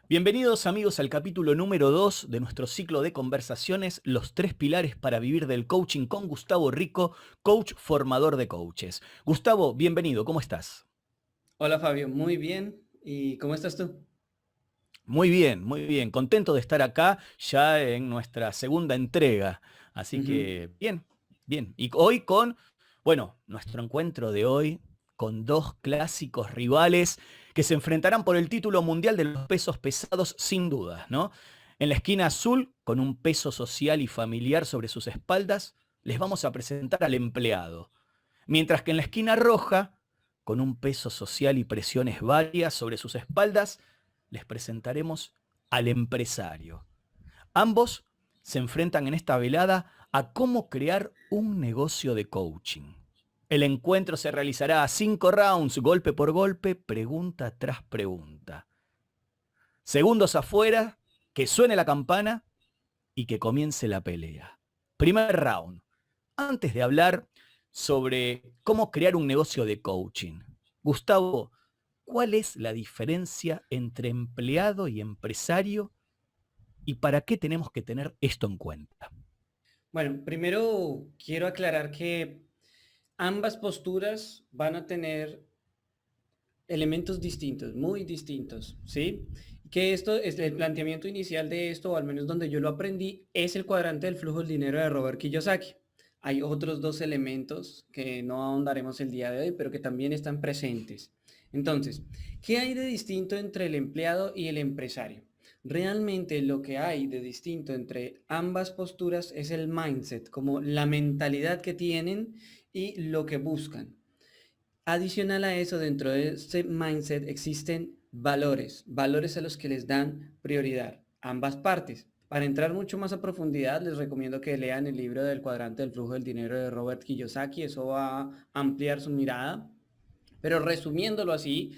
Bienvenidos amigos al capítulo número 2 de nuestro ciclo de conversaciones, los tres pilares para vivir del coaching con Gustavo Rico, coach formador de coaches. Gustavo, bienvenido, ¿cómo estás? Hola Fabio, muy bien. ¿Y cómo estás tú? Muy bien, contento de estar acá ya en nuestra segunda entrega. Así Ujú. que bien, bien. Y hoy con, bueno, nuestro encuentro de hoy con dos clásicos rivales que se enfrentarán por el título mundial de los pesos pesados sin dudas, ¿no? En la esquina azul, con un peso social y familiar sobre sus espaldas, les vamos a presentar al empleado. Mientras que en la esquina roja, con un peso social y presiones varias sobre sus espaldas, les presentaremos al empresario. Ambos se enfrentan en esta velada a cómo crear un negocio de coaching. El encuentro se realizará a 5 rounds, golpe por golpe, pregunta tras pregunta. Segundos afuera, que suene la campana y que comience la pelea. Primer round. Antes de hablar sobre cómo crear un negocio de coaching, Gustavo, ¿cuál es la diferencia entre empleado y empresario y para qué tenemos que tener esto en cuenta? Bueno, primero quiero aclarar que ambas posturas van a tener elementos distintos, muy distintos, ¿sí? Que esto es el planteamiento inicial de esto, o al menos donde yo lo aprendí, es el cuadrante del flujo del dinero de Robert Kiyosaki. Hay otros dos elementos que no ahondaremos el día de hoy, pero que también están presentes. Entonces, ¿qué hay de distinto entre el empleado y el empresario? Realmente lo que hay de distinto entre ambas posturas es el mindset, como la mentalidad que tienen y lo que buscan. Adicional a eso, dentro de este mindset existen valores, valores a los que les dan prioridad, ambas partes. Para entrar mucho más a profundidad, les recomiendo que lean el libro del cuadrante del flujo del dinero de Robert Kiyosaki, eso va a ampliar su mirada. Pero resumiéndolo así,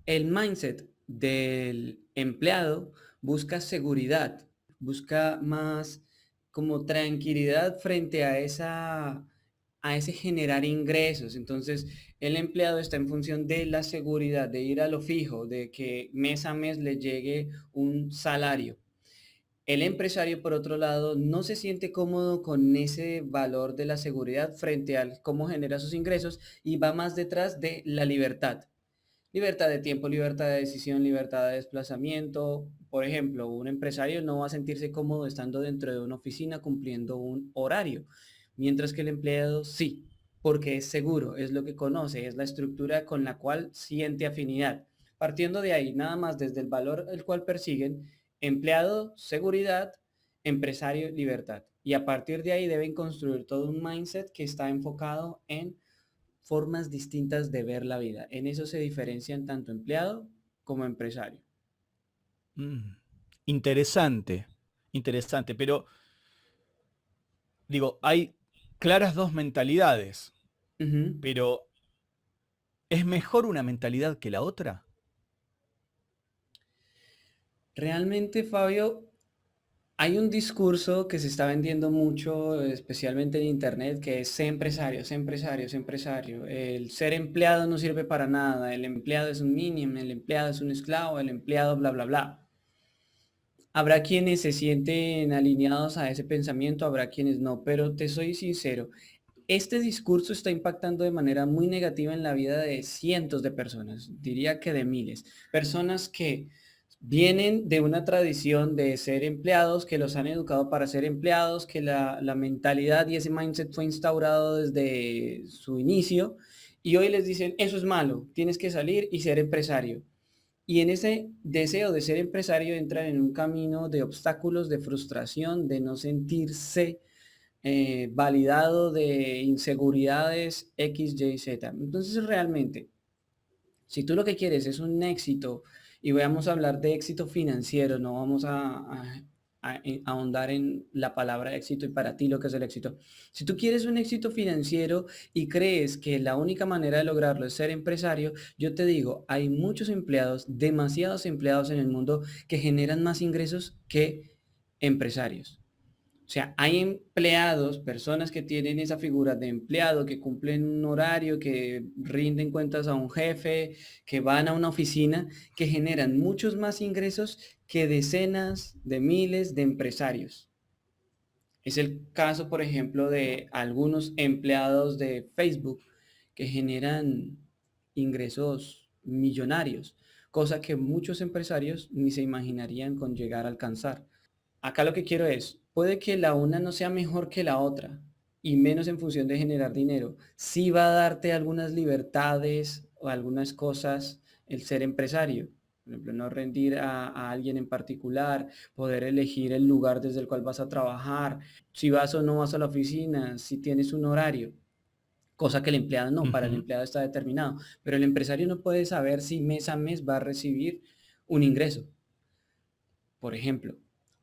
el mindset del empleado busca seguridad, busca más como tranquilidad frente a ese generar ingresos. Entonces, el empleado está en función de la seguridad, de ir a lo fijo, de que mes a mes le llegue un salario. El empresario, por otro lado, no se siente cómodo con ese valor de la seguridad frente al cómo genera sus ingresos y va más detrás de la libertad. Libertad de tiempo, libertad de decisión, libertad de desplazamiento. Por ejemplo, un empresario no va a sentirse cómodo estando dentro de una oficina cumpliendo un horario, mientras que el empleado sí, porque es seguro, es lo que conoce, es la estructura con la cual siente afinidad. Partiendo de ahí, nada más desde el valor el cual persiguen, empleado, seguridad, empresario, libertad. Y a partir de ahí deben construir todo un mindset que está enfocado en formas distintas de ver la vida. En eso se diferencian tanto empleado como empresario. Mm, interesante, interesante, pero digo, hay claras dos mentalidades, Ujú. pero ¿es mejor una mentalidad que la otra? Realmente, Fabio, hay un discurso que se está vendiendo mucho, especialmente en internet, que es sé empresario, sé empresario, sé empresario. El ser empleado no sirve para nada. El empleado es un mínimo, el empleado es un esclavo, el empleado bla, bla, bla. Habrá quienes se sienten alineados a ese pensamiento, habrá quienes no, pero te soy sincero, este discurso está impactando de manera muy negativa en la vida de cientos de personas, diría que de miles. Personas que vienen de una tradición de ser empleados, que los han educado para ser empleados, que la mentalidad y ese mindset fue instaurado desde su inicio y hoy les dicen, eso es malo, tienes que salir y ser empresario. Y en ese deseo de ser empresario entran en un camino de obstáculos, de frustración, de no sentirse validado, de inseguridades X, Y, Z. Entonces realmente, si tú lo que quieres es un éxito, y vamos a hablar de éxito financiero, no vamos a ahondar en la palabra éxito y para ti lo que es el éxito. Si tú quieres un éxito financiero y crees que la única manera de lograrlo es ser empresario, yo te digo, hay muchos empleados, demasiados empleados en el mundo que generan más ingresos que empresarios. O sea, hay empleados, personas que tienen esa figura de empleado, que cumplen un horario, que rinden cuentas a un jefe, que van a una oficina, que generan muchos más ingresos que decenas de miles de empresarios. Es el caso, por ejemplo, de algunos empleados de Facebook que generan ingresos millonarios, cosa que muchos empresarios ni se imaginarían con llegar a alcanzar. Acá lo que quiero es, puede que la una no sea mejor que la otra, y menos en función de generar dinero. Sí va a darte algunas libertades o algunas cosas el ser empresario. Por ejemplo, no rendir a alguien en particular, poder elegir el lugar desde el cual vas a trabajar, si vas o no vas a la oficina, si tienes un horario, cosa que el empleado no, para el Ujú. empleado está determinado. Pero el empresario no puede saber si mes a mes va a recibir un ingreso. Por ejemplo,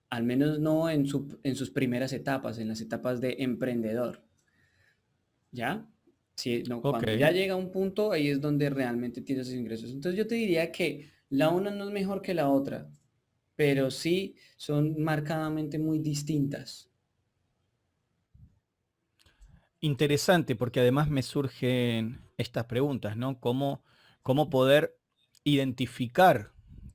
al menos no en sus primeras etapas, en las etapas de emprendedor, ¿ya? Si, no, Ok. cuando ya llega a un punto, ahí es donde realmente tienes esos ingresos. Entonces yo te diría que la una no es mejor que la otra, pero sí son marcadamente muy distintas. Interesante, porque además me surgen estas preguntas, ¿no? ¿Cómo poder identificar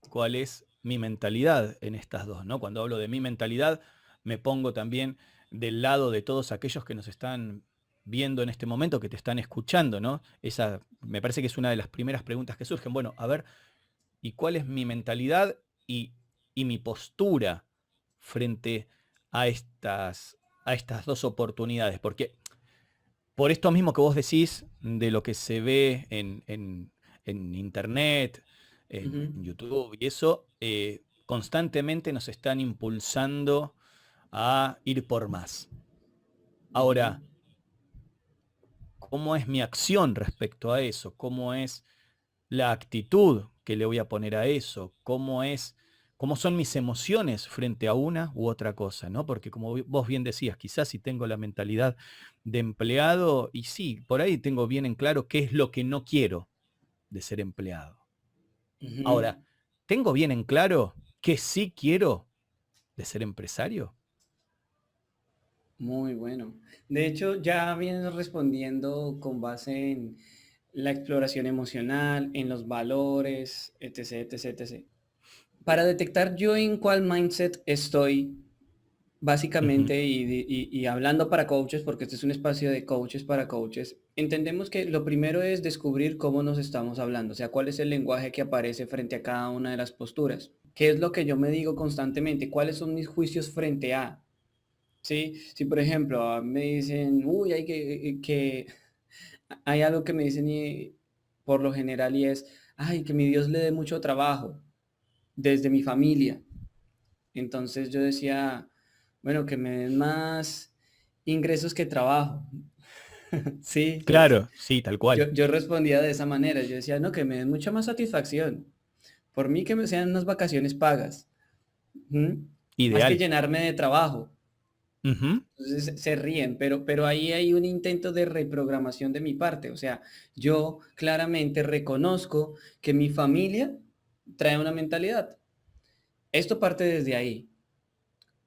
cuál es mi mentalidad en estas dos, ¿no? Cuando hablo de mi mentalidad, me pongo también del lado de todos aquellos que nos están viendo en este momento, que te están escuchando, ¿no? Esa me parece que es una de las primeras preguntas que surgen. Bueno, a ver, ¿y cuál es mi mentalidad y, y mi postura frente a estas dos oportunidades? Porque por esto mismo que vos decís, de lo que se ve en Internet, Ujú, en YouTube y eso, constantemente nos están impulsando a ir por más. ujú. Ahora, ¿cómo es mi acción respecto a eso? ¿Cómo es la actitud que le voy a poner a eso? ¿Cómo son mis emociones frente a una u otra cosa, ¿no? Porque como vos bien decías, quizás si tengo la mentalidad de empleado, y sí, por ahí tengo bien en claro qué es lo que no quiero de ser empleado. Ujú. Ahora, ¿tengo bien en claro qué sí quiero de ser empresario? Muy bueno. De hecho, ya vienes respondiendo con base en la exploración emocional, en los valores, etc, etc, etc. Para detectar yo en cuál mindset estoy, Ujú. básicamente, y hablando para coaches, porque este es un espacio de coaches para coaches, entendemos que lo primero es descubrir cómo nos estamos hablando, o sea, cuál es el lenguaje que aparece frente a cada una de las posturas. ¿Qué es lo que yo me digo constantemente? ¿Cuáles son mis juicios frente a? Sí, si por ejemplo me dicen, uy, hay algo que me dicen y por lo general y es, ay, que mi Dios le dé mucho trabajo desde mi familia. Entonces yo decía, bueno, que me den más ingresos que trabajo. Sí, Claro, sí, tal cual. yo respondía de esa manera. Yo decía, no, que me den mucha más satisfacción. Por mí que me sean unas vacaciones pagas. ¿Mm? Más que Ideal. llenarme de trabajo. Ujú. Entonces se ríen, pero ahí hay un intento de reprogramación de mi parte. O sea, yo claramente reconozco que mi familia trae una mentalidad. Esto parte desde ahí.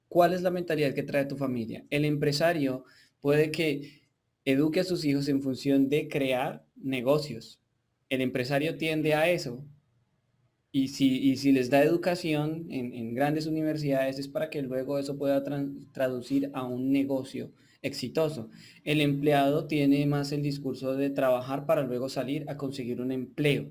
¿Cuál es la mentalidad que trae tu familia? El empresario puede que eduque a sus hijos en función de crear negocios. El empresario tiende a eso. Y si les da educación en grandes universidades es para que luego eso pueda traducir a un negocio exitoso. El empleado tiene más el discurso de trabajar para luego salir a conseguir un empleo,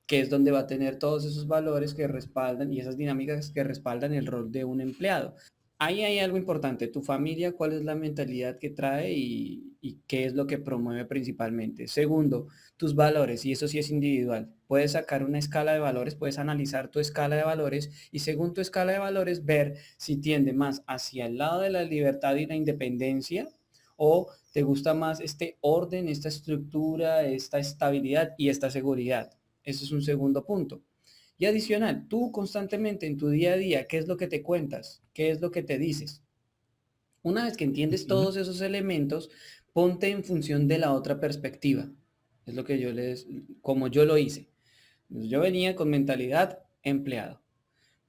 que es donde va a tener todos esos valores que respaldan y esas dinámicas que respaldan el rol de un empleado. Ahí hay algo importante, tu familia, cuál es la mentalidad que trae y qué es lo que promueve principalmente. Segundo, tus valores, y eso sí es individual. Puedes sacar una escala de valores, puedes analizar tu escala de valores y según tu escala de valores ver si tiende más hacia el lado de la libertad y la independencia o te gusta más este orden, esta estructura, esta estabilidad y esta seguridad. Eso es un segundo punto. Y adicional, tú constantemente en tu día a día, ¿qué es lo que te cuentas? ¿Qué es lo que te dices? Una vez que entiendes Ujú. todos esos elementos, ponte en función de la otra perspectiva. Es lo que como yo lo hice. Yo venía con mentalidad empleado.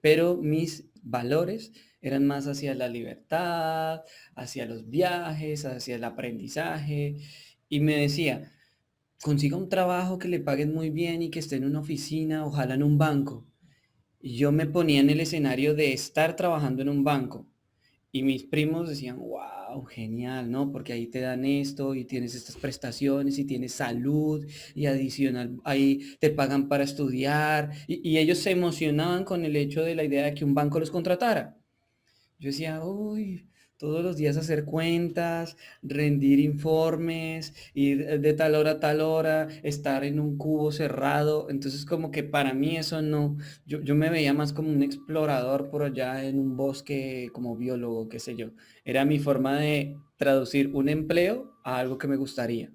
pero mis valores eran más hacia la libertad, hacia los viajes, hacia el aprendizaje. Y me decía, consiga un trabajo que le paguen muy bien y que esté en una oficina, ojalá en un banco. Y yo me ponía en el escenario de estar trabajando en un banco. Y mis primos decían, wow, genial, ¿no? Porque ahí te dan esto y tienes estas prestaciones y tienes salud y adicional, ahí te pagan para estudiar. Y ellos se emocionaban con el hecho de la idea de que un banco los contratara. Yo decía, uy, todos los días hacer cuentas, rendir informes, ir de tal hora a tal hora, estar en un cubo cerrado. Entonces como que para mí eso no, yo me veía más como un explorador por allá en un bosque, como biólogo, qué sé yo. Era mi forma de traducir un empleo a algo que me gustaría.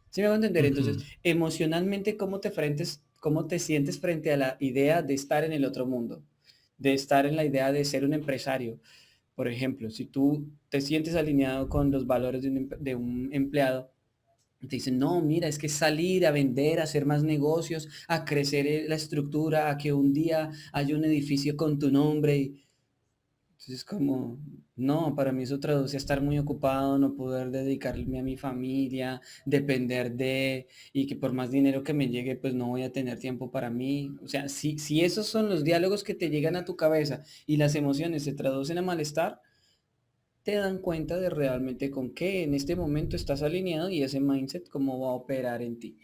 ¿Sí me va a entender? Entonces, Ujú. emocionalmente, cómo te sientes frente a la idea de estar en el otro mundo? De estar en la idea de ser un empresario. Por ejemplo, si tú te sientes alineado con los valores de un empleado, te dicen, no, mira, es que salir a vender, a hacer más negocios, a crecer la estructura, a que un día haya un edificio con tu nombre. Entonces, como, no, para mí eso traduce a estar muy ocupado, no poder dedicarme a mi familia, depender de, y que por más dinero que me llegue, pues no voy a tener tiempo para mí. O sea, si esos son los diálogos que te llegan a tu cabeza y las emociones se traducen a malestar, te dan cuenta de realmente con qué en este momento estás alineado y ese mindset cómo va a operar en ti.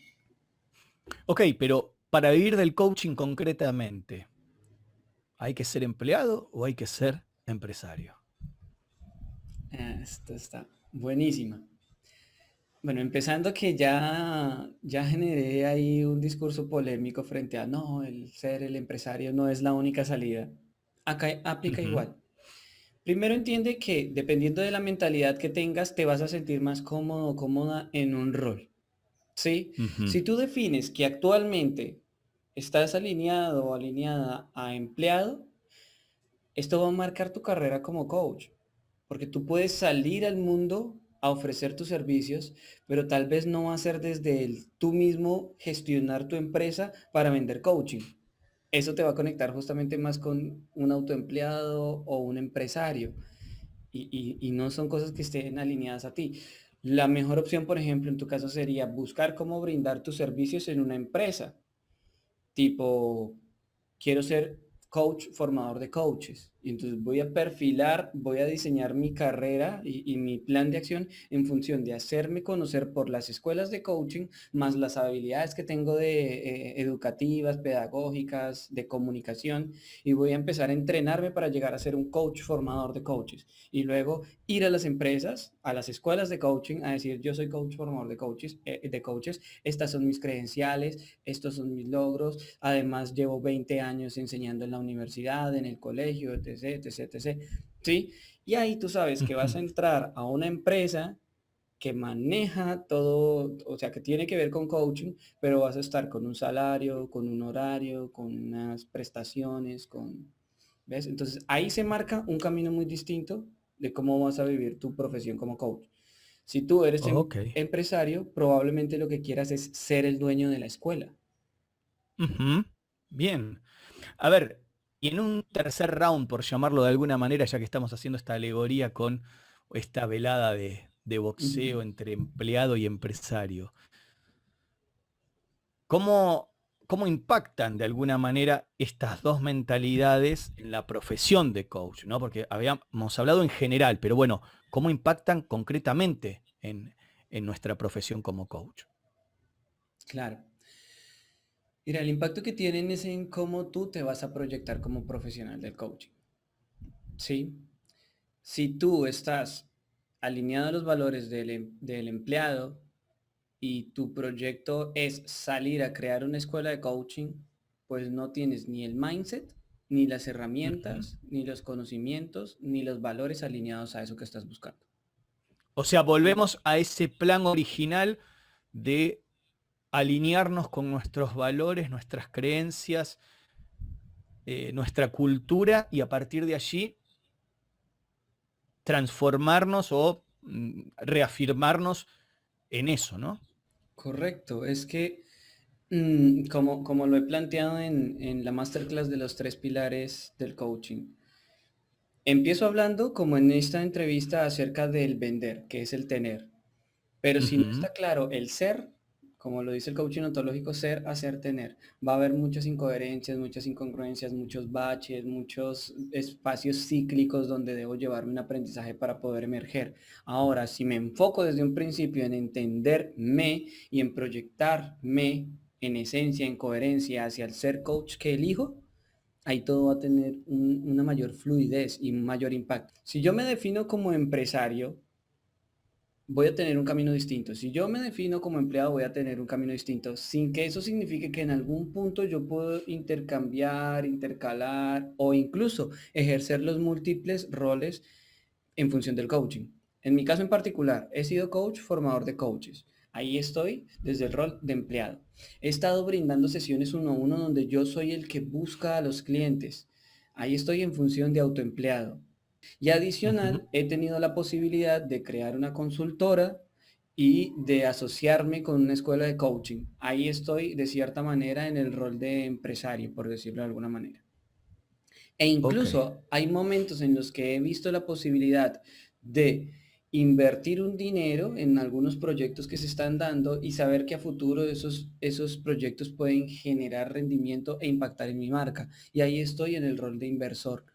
Ok, pero para vivir del coaching concretamente, ¿hay que ser empleado o hay que ser empresario? Esto está buenísima. Bueno, empezando que ya generé ahí un discurso polémico frente a, no, el ser el empresario no es la única salida. Acá aplica Ujú, igual. Primero entiende que dependiendo de la mentalidad que tengas, te vas a sentir más cómodo o cómoda en un rol. ¿Sí? ujú. Si tú defines que actualmente estás alineado o alineada a empleado, esto va a marcar tu carrera como coach, porque tú puedes salir al mundo a ofrecer tus servicios, pero tal vez no va a ser desde tú mismo gestionar tu empresa para vender coaching. Eso te va a conectar justamente más con un autoempleado o un empresario y no son cosas que estén alineadas a ti. La mejor opción, por ejemplo, en tu caso sería buscar cómo brindar tus servicios en una empresa tipo, quiero ser coach formador de coaches. Y entonces voy a perfilar, voy a diseñar mi carrera y mi plan de acción en función de hacerme conocer por las escuelas de coaching, más las habilidades que tengo de educativas, pedagógicas, de comunicación, y voy a empezar a entrenarme para llegar a ser un coach formador de coaches. Y luego ir a las empresas, a las escuelas de coaching, a decir, yo soy coach formador de coaches, estas son mis credenciales, estos son mis logros, además llevo 20 años enseñando en la universidad, en el colegio, etc, etc, etc. ¿Sí? Y ahí tú sabes que vas a Ujú. entrar a una empresa que maneja todo, o sea, que tiene que ver con coaching, pero vas a estar con un salario, con un horario, con unas prestaciones, ¿ves? Entonces ahí se marca un camino muy distinto de cómo vas a vivir tu profesión como coach. Si tú eres Ok. empresario, probablemente lo que quieras es ser el dueño de la escuela. Ujú. Bien. A ver, y en un tercer round, por llamarlo de alguna manera, ya que estamos haciendo esta alegoría con esta velada de boxeo entre empleado y empresario, ¿cómo, cómo impactan de alguna manera estas dos mentalidades en la profesión de coach? ¿No? Porque habíamos hablado en general, pero bueno, ¿cómo impactan concretamente en nuestra profesión como coach? Claro. Mira, el impacto que tienen es en cómo tú te vas a proyectar como profesional del coaching. ¿Sí? Si tú estás alineado a los valores del empleado y tu proyecto es salir a crear una escuela de coaching, pues no tienes ni el mindset, ni las Ujú. herramientas, ni los conocimientos, ni los valores alineados a eso que estás buscando. O sea, ¿Sí? volvemos a ese plan original de alinearnos con nuestros valores, nuestras creencias, nuestra cultura y a partir de allí transformarnos o reafirmarnos en eso, ¿no? Correcto. Es que Como lo he planteado en la masterclass de los tres pilares del coaching. Empiezo hablando como en esta entrevista acerca del vender, que es el tener. Pero si no Ujú. está claro el ser, como lo dice el coaching ontológico, ser, hacer, tener, va a haber muchas incoherencias, muchas incongruencias, muchos baches, muchos espacios cíclicos donde debo llevarme un aprendizaje para poder emerger. Ahora, si me enfoco desde un principio en entenderme y en proyectarme en esencia, en coherencia hacia el ser coach que elijo, ahí todo va a tener una mayor fluidez y un mayor impacto. Si yo me defino como empresario, voy a tener un camino distinto. Si yo me defino como empleado, voy a tener un camino distinto, sin que eso signifique que en algún punto yo puedo intercambiar, intercalar o incluso ejercer los múltiples roles en función del coaching. En mi caso en particular, he sido coach, formador de coaches. Ahí estoy desde el rol de empleado. He estado brindando sesiones uno a uno donde yo soy el que busca a los clientes. Ahí estoy en función de autoempleado. Y Ujú. adicional, he tenido la posibilidad de crear una consultora y de asociarme con una escuela de coaching. Ahí estoy de cierta manera en el rol de empresario, por decirlo de alguna manera. E Ok. incluso hay momentos en los que he visto la posibilidad de invertir un dinero en algunos proyectos que se están dando y saber que a futuro esos proyectos pueden generar rendimiento e impactar en mi marca. Y ahí estoy en el rol de inversor.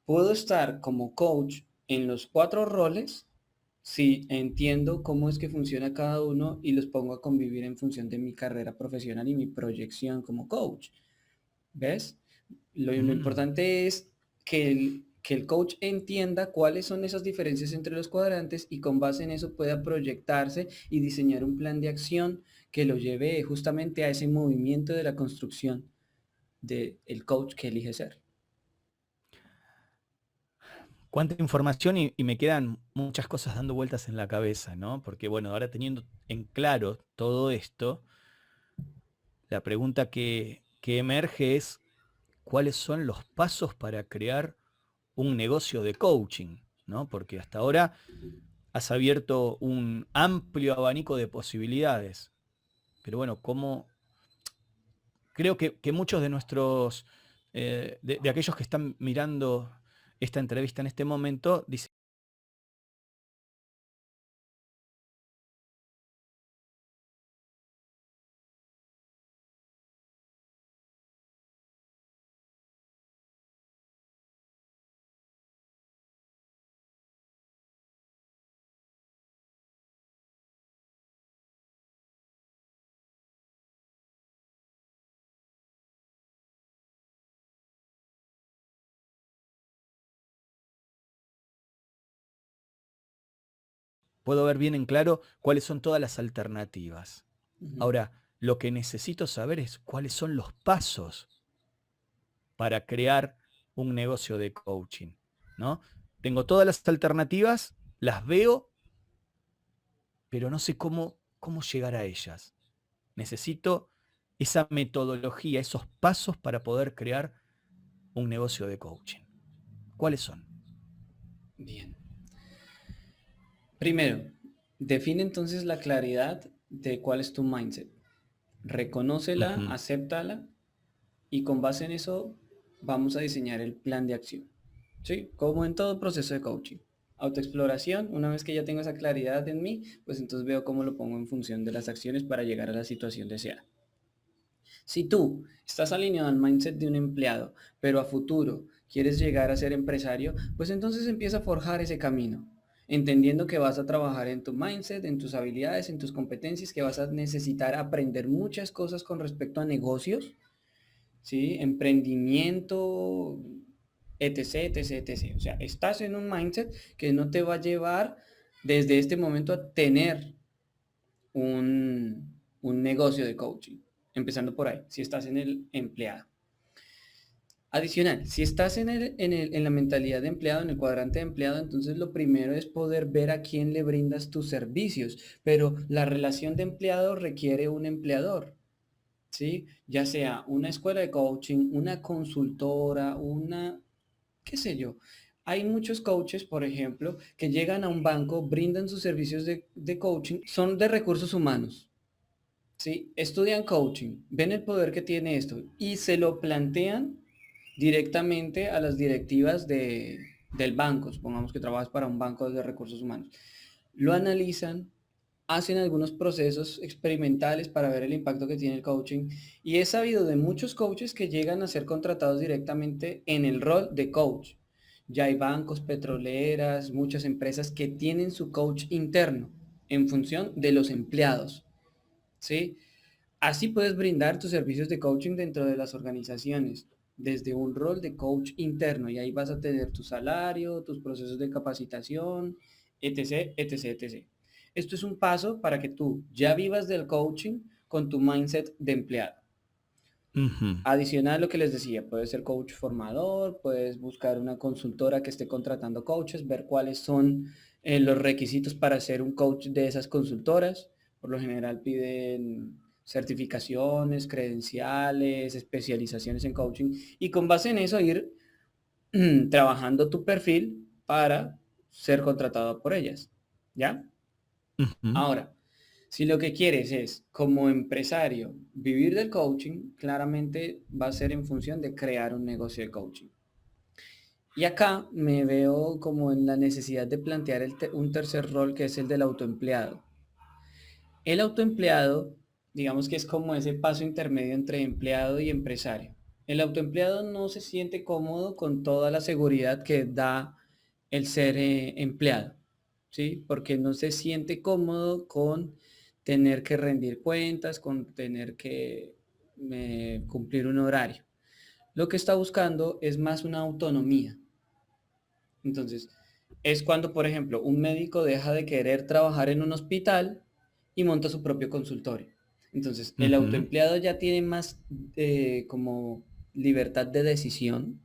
Puedo estar como coach en los cuatro roles si entiendo cómo es que funciona cada uno y los pongo a convivir en función de mi carrera profesional y mi proyección como coach. ¿Ves? Lo Mm. importante es que el coach entienda cuáles son esas diferencias entre los cuadrantes y con base en eso pueda proyectarse y diseñar un plan de acción que lo lleve justamente a ese movimiento de la construcción del coach que elige ser. Cuánta información y me quedan muchas cosas dando vueltas en la cabeza, ¿no? Porque bueno, ahora teniendo en claro todo esto, la pregunta que emerge es cuáles son los pasos para crear un negocio de coaching, ¿no? Porque hasta ahora has abierto un amplio abanico de posibilidades. Pero bueno, como creo que muchos de nuestros, de aquellos que están mirando esta entrevista en este momento, dicen, puedo ver bien en claro cuáles son todas las alternativas. Ujú. Ahora, lo que necesito saber es cuáles son los pasos para crear un negocio de coaching, ¿no? Tengo todas las alternativas, las veo, pero no sé cómo llegar a ellas. Necesito esa metodología, esos pasos para poder crear un negocio de coaching. ¿Cuáles son? Bien. Primero, define entonces la claridad de cuál es tu mindset. Reconócela, Ujú. acéptala y con base en eso vamos a diseñar el plan de acción. ¿Sí? Como en todo proceso de coaching. Autoexploración, una vez que ya tengo esa claridad en mí, pues entonces veo cómo lo pongo en función de las acciones para llegar a la situación deseada. Si tú estás alineado al mindset de un empleado, pero a futuro quieres llegar a ser empresario, pues entonces empieza a forjar ese camino, entendiendo que vas a trabajar en tu mindset, en tus habilidades, en tus competencias, que vas a necesitar aprender muchas cosas con respecto a negocios, ¿sí? Emprendimiento, etc, etc, etc. O sea, estás en un mindset que no te va a llevar desde este momento a tener un negocio de coaching. Empezando por ahí, si estás en el empleado. Adicional, si estás en la mentalidad de empleado, en el cuadrante de empleado, entonces lo primero es poder ver a quién le brindas tus servicios. Pero la relación de empleado requiere un empleador. ¿Sí? Ya sea una escuela de coaching, una consultora, qué sé yo. Hay muchos coaches, por ejemplo, que llegan a un banco, brindan sus servicios de coaching, son de recursos humanos, ¿sí? Estudian coaching, ven el poder que tiene esto y se lo plantean directamente a las directivas del banco. Supongamos que trabajas para un banco de recursos humanos. Lo analizan, hacen algunos procesos experimentales para ver el impacto que tiene el coaching y he sabido de muchos coaches que llegan a ser contratados directamente en el rol de coach. Ya hay bancos, petroleras, muchas empresas que tienen su coach interno en función de los empleados, ¿sí? Así puedes brindar tus servicios de coaching dentro de las organizaciones, desde un rol de coach interno, y ahí vas a tener tu salario, tus procesos de capacitación, etc., etc., etc. Esto es un paso para que tú ya vivas del coaching con tu mindset de empleado. Ujú. Adicional a lo que les decía, puedes ser coach formador, puedes buscar una consultora que esté contratando coaches, ver cuáles son los requisitos para ser un coach de esas consultoras. Por lo general piden certificaciones, credenciales, especializaciones en coaching y con base en eso ir trabajando tu perfil para ser contratado por ellas. ¿Ya? Ujú. Ahora, si lo que quieres es, como empresario, vivir del coaching, claramente va a ser en función de crear un negocio de coaching. Y acá me veo como en la necesidad de plantear un tercer rol que es el del autoempleado. El autoempleado, digamos que es como ese paso intermedio entre empleado y empresario. El autoempleado no se siente cómodo con toda la seguridad que da el ser empleado, ¿sí? Porque no se siente cómodo con tener que rendir cuentas, con tener que cumplir un horario. Lo que está buscando es más una autonomía. Entonces, es cuando, por ejemplo, un médico deja de querer trabajar en un hospital y monta su propio consultorio. Entonces, el Ujú. autoempleado ya tiene más como libertad de decisión,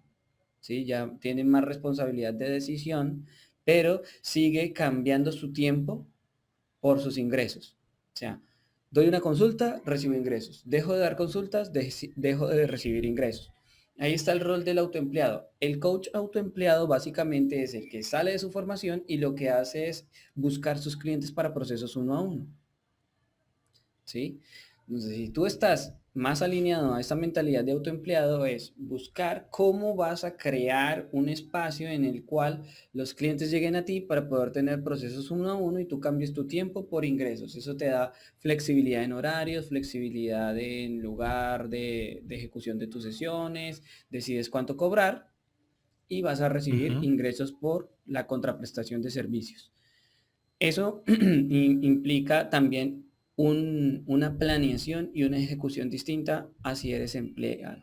¿sí? Ya tiene más responsabilidad de decisión, pero sigue cambiando su tiempo por sus ingresos. O sea, doy una consulta, recibo ingresos. Dejo de dar consultas, dejo de recibir ingresos. Ahí está el rol del autoempleado. El coach autoempleado básicamente es el que sale de su formación y lo que hace es buscar sus clientes para procesos uno a uno. ¿Sí? Entonces, si tú estás más alineado a esta mentalidad de autoempleado, es buscar cómo vas a crear un espacio en el cual los clientes lleguen a ti para poder tener procesos uno a uno y tú cambies tu tiempo por ingresos. Eso te da flexibilidad en horarios, flexibilidad en lugar de ejecución de tus sesiones, decides cuánto cobrar y vas a recibir Ujú. ingresos por la contraprestación de servicios. Eso implica también una planeación y una ejecución distinta a si eres empleado.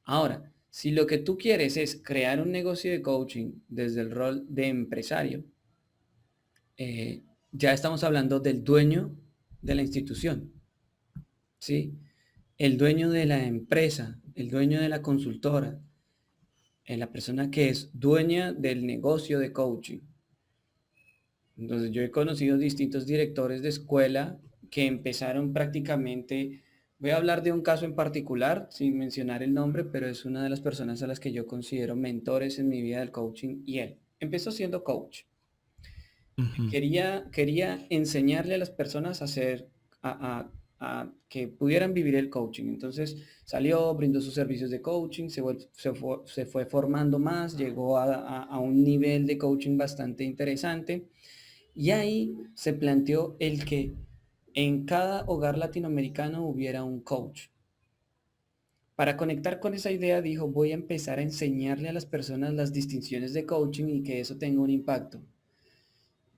Ahora, si lo que tú quieres es crear un negocio de coaching desde el rol de empresario, ya estamos hablando del dueño de la institución, ¿sí? El dueño de la empresa, el dueño de la consultora, la persona que es dueña del negocio de coaching. Entonces yo he conocido distintos directores de escuela que empezaron prácticamente, voy a hablar de un caso en particular, sin mencionar el nombre, pero es una de las personas a las que yo considero mentores en mi vida del coaching y él empezó siendo coach. Ujú. Quería enseñarle a las personas a hacer, a que pudieran vivir el coaching. Entonces salió, brindó sus servicios de coaching, se fue formando más, llegó a un nivel de coaching bastante interesante y ahí se planteó el que en cada hogar latinoamericano hubiera un coach. Para conectar con esa idea dijo, voy a empezar a enseñarle a las personas las distinciones de coaching y que eso tenga un impacto.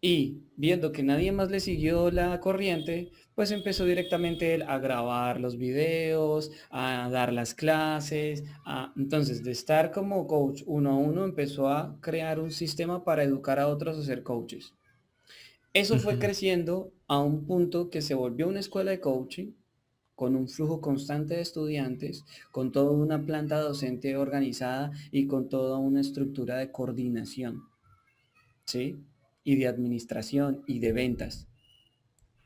Y viendo que nadie más le siguió la corriente, pues empezó directamente él a grabar los videos, a dar las clases. Entonces, de estar como coach uno a uno, empezó a crear un sistema para educar a otros a ser coaches. Eso fue Ujú. creciendo a un punto que se volvió una escuela de coaching con un flujo constante de estudiantes, con toda una planta docente organizada y con toda una estructura de coordinación, ¿sí? Y de administración y de ventas.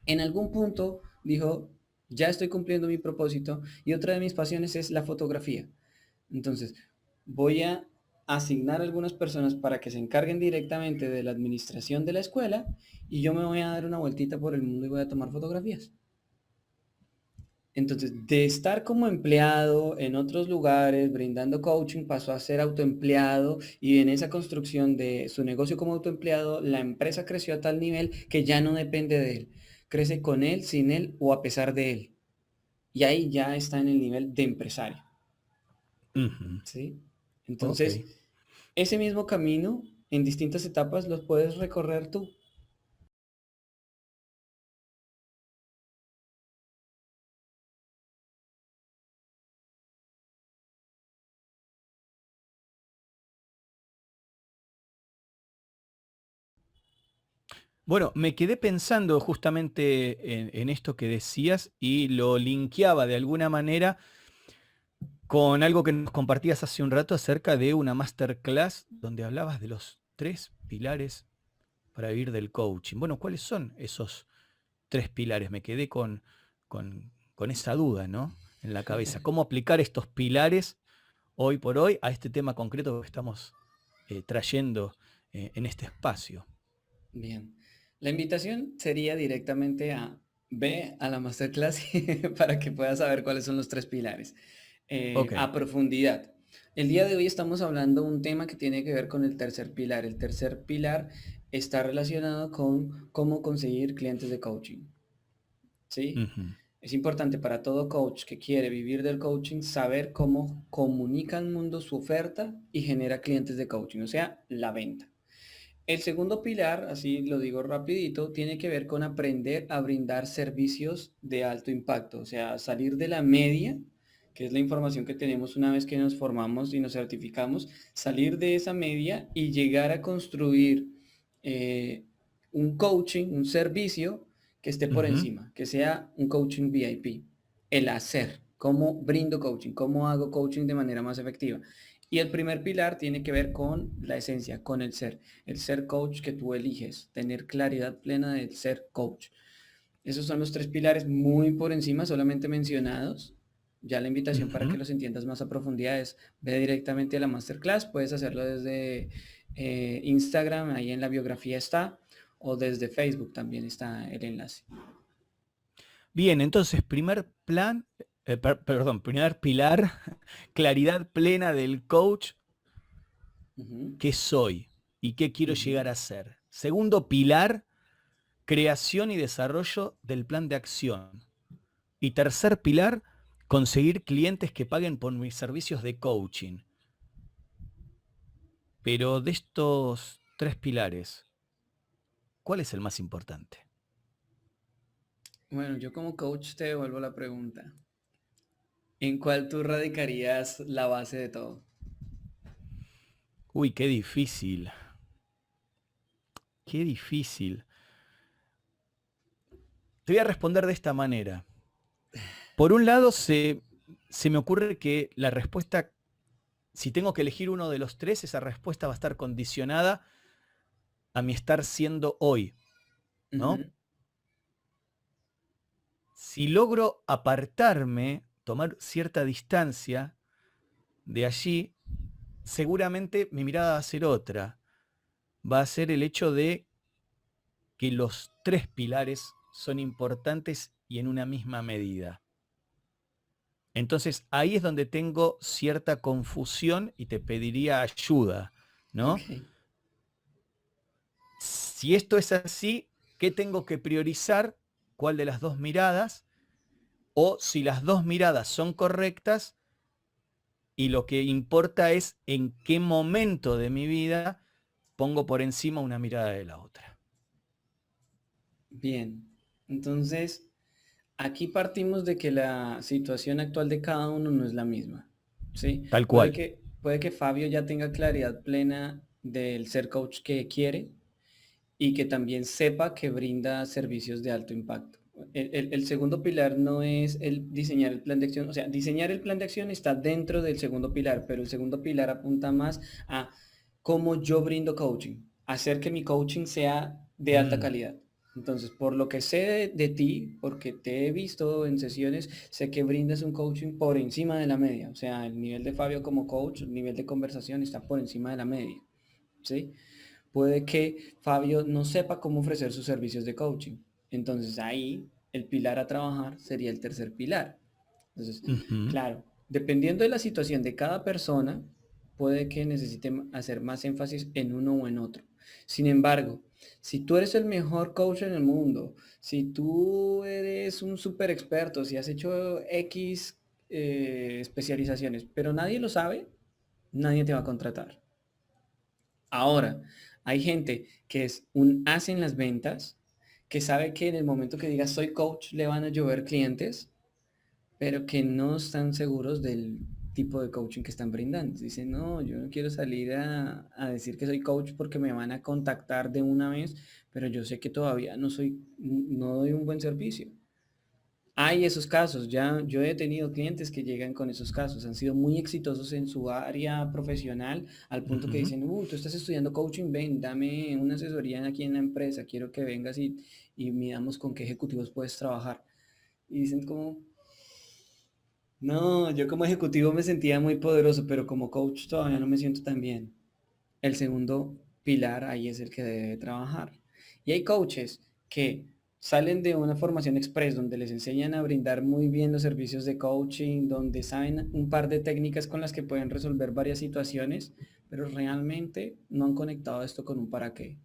En algún punto dijo, ya estoy cumpliendo mi propósito y otra de mis pasiones es la fotografía. Entonces, voy a asignar algunas personas para que se encarguen directamente de la administración de la escuela y yo me voy a dar una vueltita por el mundo y voy a tomar fotografías. Entonces, de estar como empleado en otros lugares, brindando coaching, pasó a ser autoempleado y en esa construcción de su negocio como autoempleado, la empresa creció a tal nivel que ya no depende de él. Crece con él, sin él o a pesar de él. Y ahí ya está en el nivel de empresario, Ujú. ¿sí? Ok. Entonces, ese mismo camino en distintas etapas los puedes recorrer tú. Bueno, me quedé pensando justamente en esto que decías y lo linkeaba de alguna manera con algo que nos compartías hace un rato acerca de una masterclass donde hablabas de los 3 pilares para vivir del coaching. Bueno, ¿cuáles son esos 3 pilares? Me quedé con esa duda, ¿no? En la cabeza. ¿Cómo aplicar estos pilares hoy por hoy a este tema concreto que estamos trayendo en este espacio? Bien. La invitación sería directamente a ve a la masterclass para que puedas saber cuáles son los 3 pilares Ok. a profundidad. El día de hoy estamos hablando de un tema que tiene que ver con el tercer pilar. El tercer pilar está relacionado con cómo conseguir clientes de coaching. ¿Sí? Ujú. Es importante para todo coach que quiere vivir del coaching saber cómo comunica al mundo su oferta y genera clientes de coaching, o sea, la venta. El segundo pilar, así lo digo rapidito, tiene que ver con aprender a brindar servicios de alto impacto, o sea, salir de la media, que es la información que tenemos una vez que nos formamos y nos certificamos, salir de esa media y llegar a construir eh, un coaching, un servicio que esté por Ujú. encima, que sea un coaching VIP, el hacer, cómo brindo coaching, cómo hago coaching de manera más efectiva. Y el primer pilar tiene que ver con la esencia, con el ser coach que tú eliges, tener claridad plena del ser coach. Esos son los 3 pilares muy por encima, solamente mencionados. Ya la invitación para que Ujú. los entiendas más a profundidad es ve directamente a la masterclass. Puedes hacerlo desde Instagram, ahí en la biografía está, o desde Facebook también está el enlace. Bien, entonces, perdón, primer pilar, claridad plena del coach, Ujú, qué soy y qué quiero ujú. llegar a ser. Segundo pilar, creación y desarrollo del plan de acción. Y tercer pilar, conseguir clientes que paguen por mis servicios de coaching. Pero de estos 3 pilares, ¿cuál es el más importante? Bueno, yo como coach te devuelvo la pregunta. ¿En cuál tú radicarías la base de todo? Uy, qué difícil, qué difícil. Te voy a responder de esta manera. Por un lado, se me ocurre que la respuesta, si tengo que elegir uno de los 3, esa respuesta va a estar condicionada a mi estar siendo hoy, ¿no? Ujú. Si logro apartarme, tomar cierta distancia de allí, seguramente mi mirada va a ser otra. Va a ser el hecho de que los 3 pilares son importantes y en una misma medida. Entonces ahí es donde tengo cierta confusión y te pediría ayuda, ¿no? Ok. Si esto es así, ¿qué tengo que priorizar? ¿Cuál de las dos miradas? O si las dos miradas son correctas y lo que importa es en qué momento de mi vida pongo por encima una mirada de la otra. Bien. Entonces, aquí partimos de que la situación actual de cada uno no es la misma. ¿Sí? Tal Puede cual. que, puede que Fabio ya tenga claridad plena del ser coach que quiere y que también sepa que brinda servicios de alto impacto. El segundo pilar no es el diseñar el plan de acción, o sea, diseñar el plan de acción está dentro del segundo pilar, pero el segundo pilar apunta más a cómo yo brindo coaching, hacer que mi coaching sea de alta Mm. calidad. Entonces, por lo que sé de ti, porque te he visto en sesiones, sé que brindas un coaching por encima de la media. O sea, el nivel de Fabio como coach, el nivel de conversación está por encima de la media. ¿Sí? Puede que Fabio no sepa cómo ofrecer sus servicios de coaching. Entonces ahí el pilar a trabajar sería el tercer pilar. Entonces, Ujú. claro, dependiendo de la situación de cada persona, puede que necesite hacer más énfasis en uno o en otro. Sin embargo, si tú eres el mejor coach en el mundo, si tú eres un súper experto, si has hecho X especializaciones, pero nadie lo sabe, nadie te va a contratar. Ahora, hay gente que es un as en las ventas, que sabe que en el momento que diga soy coach le van a llover clientes, pero que no están seguros del tipo de coaching que están brindando. Dicen, no, yo no quiero salir a decir que soy coach porque me van a contactar de una vez, pero yo sé que todavía no doy un buen servicio. Hay esos casos, ya yo he tenido clientes que llegan con esos casos, han sido muy exitosos en su área profesional al punto que Ujú. dicen, tú estás estudiando coaching, ven, dame una asesoría aquí en la empresa, quiero que vengas y miramos con qué ejecutivos puedes trabajar. Y dicen como, no, yo como ejecutivo me sentía muy poderoso, pero como coach todavía no me siento tan bien. El segundo pilar ahí es el que debe trabajar. Y hay coaches que salen de una formación express donde les enseñan a brindar muy bien los servicios de coaching, donde saben un par de técnicas con las que pueden resolver varias situaciones, pero realmente no han conectado esto con un para qué.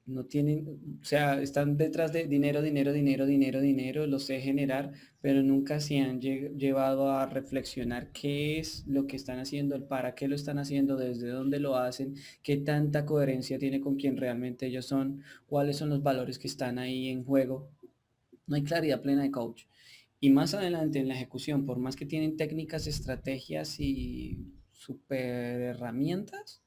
No tienen, o sea, están detrás de dinero, dinero, dinero, dinero, dinero, lo sé generar, pero nunca se han llevado a reflexionar qué es lo que están haciendo, el para qué lo están haciendo, desde dónde lo hacen, qué tanta coherencia tiene con quien realmente ellos son, cuáles son los valores que están ahí en juego. No hay claridad plena de coach. Y más adelante en la ejecución, por más que tienen técnicas, estrategias y super herramientas,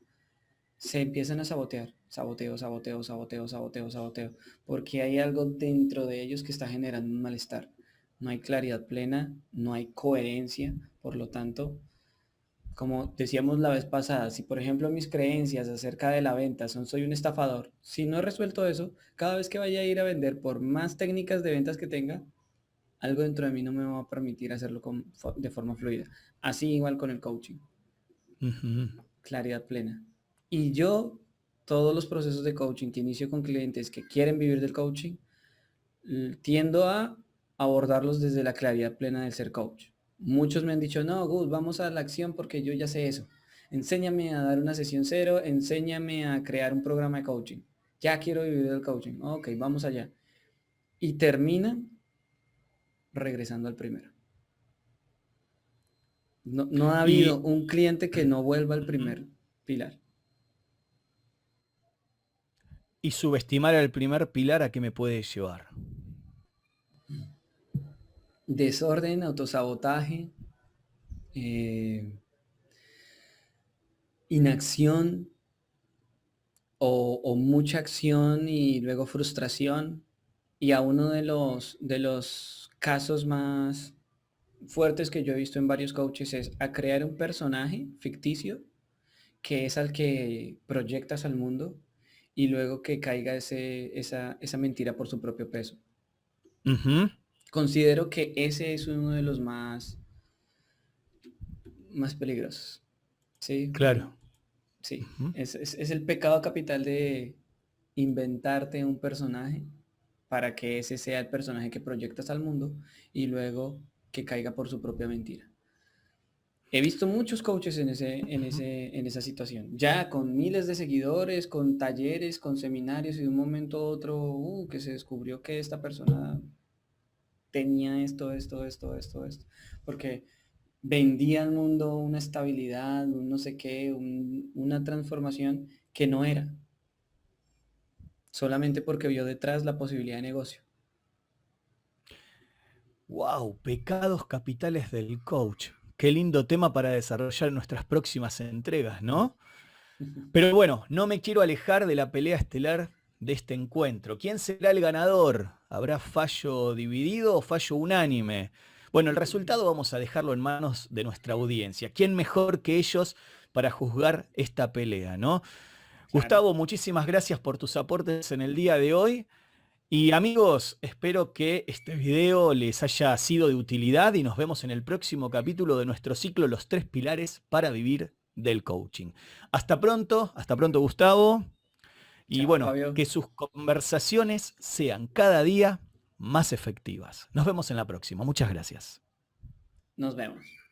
se empiezan a sabotear. Saboteo, saboteo, saboteo, saboteo, saboteo. Porque hay algo dentro de ellos que está generando un malestar. No hay claridad plena, no hay coherencia. Por lo tanto, como decíamos la vez pasada, si por ejemplo mis creencias acerca de la venta son soy un estafador, si no he resuelto eso, cada vez que vaya a ir a vender, por más técnicas de ventas que tenga, algo dentro de mí no me va a permitir hacerlo de forma fluida. Así igual con el coaching, Ujú. claridad plena. Y yo, todos los procesos de coaching que inicio con clientes que quieren vivir del coaching, tiendo a abordarlos desde la claridad plena del ser coach. Muchos me han dicho, no, Gus, vamos a la acción porque yo ya sé eso. Enséñame a dar una sesión cero, enséñame a crear un programa de coaching. Ya quiero vivir del coaching. Ok, vamos allá. Y terminan regresando al primero. No, no ha Y habido un cliente que no vuelva al Ujú. primer pilar. Y subestimar el primer pilar, ¿a qué me puede llevar? Desorden, autosabotaje, eh, inacción o mucha acción y luego frustración. Y a uno de los casos más fuertes que yo he visto en varios coaches es a crear un personaje ficticio que es al que proyectas al mundo y luego que caiga esa mentira por su propio peso. Ujú. Considero que ese es uno de los más peligrosos. Sí, Claro. sí. Ujú. Es el pecado capital de inventarte un personaje para que ese sea el personaje que proyectas al mundo y luego que caiga por su propia mentira. He visto muchos coaches Ujú. en esa situación, ya con miles de seguidores, con talleres, con seminarios y de un momento a otro que se descubrió que esta persona tenía esto, porque vendía al mundo una estabilidad, un no sé qué, una transformación que no era, solamente porque vio detrás la posibilidad de negocio. Wow, pecados capitales del coach. Qué lindo tema para desarrollar en nuestras próximas entregas, ¿no? Pero bueno, no me quiero alejar de la pelea estelar de este encuentro. ¿Quién será el ganador? ¿Habrá fallo dividido o fallo unánime? Bueno, el resultado vamos a dejarlo en manos de nuestra audiencia. ¿Quién mejor que ellos para juzgar esta pelea, no? Claro. Gustavo, muchísimas gracias por tus aportes en el día de hoy. Y amigos, espero que este video les haya sido de utilidad y nos vemos en el próximo capítulo de nuestro ciclo Los tres pilares para vivir del coaching. Hasta pronto Gustavo. Y Chao, bueno, Fabio. que sus conversaciones sean cada día más efectivas. Nos vemos en la próxima. Muchas gracias. Nos vemos.